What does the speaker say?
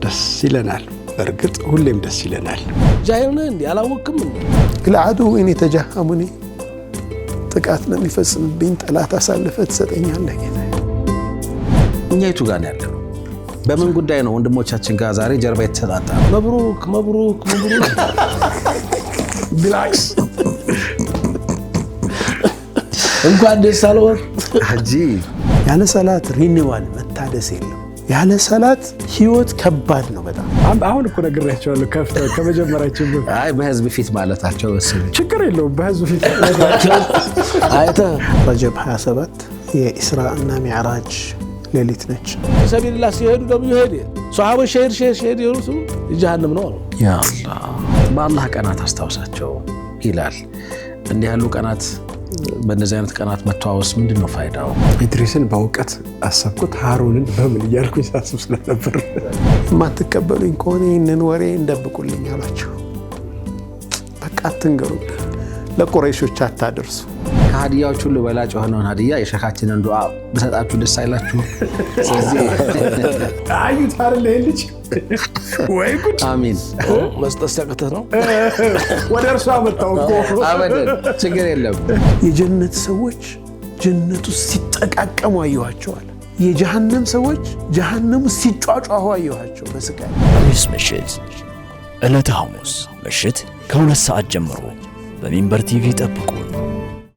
ደስ ይለናል። በርግጥ ሁሌም ደስ ይለናል። ጃሂል ነህ እንዴ አላወቅም እንዴ? ለዓዱው እኔ ተጃሃሙኒ ጥቃት ለሚፈጽምብኝ ጠላት አሳልፈህ ትሰጠኛለህ ጌታዬ። እኛ የቱ ጋር ነው ያለነው? በምን ጉዳይ ነው ወንድሞቻችን ጋር ዛሬ ጀርባ የተሰጣጣ? መብሩክ መብሩክ መብሩክ ቢላክስ እንኳን ደስ አለዎት ሀጂ። ያለ ሰላት ሪኒዋል መታደስ የለም። ያለ ሰላት ህይወት ከባድ ነው በጣም። አሁን እኮ ነግሬያቸዋለሁ ከመጀመሪያችን በፊት። አይ በህዝብ ፊት ማለታቸው መሰለኝ። ችግር የለውም በህዝብ ፊት አይተህ ረጀብ 27 የኢስራ እና ሚዕራጅ ሌሊት ነች። ሰቢልላህ ሲሄዱ ደግሞ ይሄድ ሷሃቦች ሸሂድ ይሩሱ ጀሃነም ነው። ያ አላህ በአላህ ቀናት አስታውሳቸው ይላል። እንዲህ ያሉ ቀናት በእነዚህ አይነት ቀናት መተዋወስ ምንድነው ፋይዳው? ኢድሪስን በእውቀት አሰብኩት፣ ሃሩንን በምን እያልኩኝ ሳስብ ስለነበር የማትቀበሉኝ ከሆነ ይህንን ወሬ እንደብቁልኝ አላቸው። በቃ አትንገሩኝ፣ ለቁረይሾች አታደርሱ። ከሀዲያዎች ሁሉ በላጭ የሆነውን ሀዲያ የሸኻችንን ዱዓ ብሰጣችሁ ደስ አይላችሁ? ስለዚህ አዩት አይደል ይሄ ልጅ ወይ ጉድ! አሚን መስጠት ሲያቅትህ ነው ወደ እርሷ መጣሁ እኮ። አበደን ችግር የለም። የጀነት ሰዎች ጀነቱ ሲጠቃቀሙ አየኋቸዋል። የጀሃነም ሰዎች ጀሃነሙ ሲጫጫሁ አየኋቸው በስቃይ። ሐሙስ ምሽት ዕለተ ሐሙስ ምሽት ከ2 ሰዓት ጀምሮ በሚንበር ቲቪ ጠብቁን።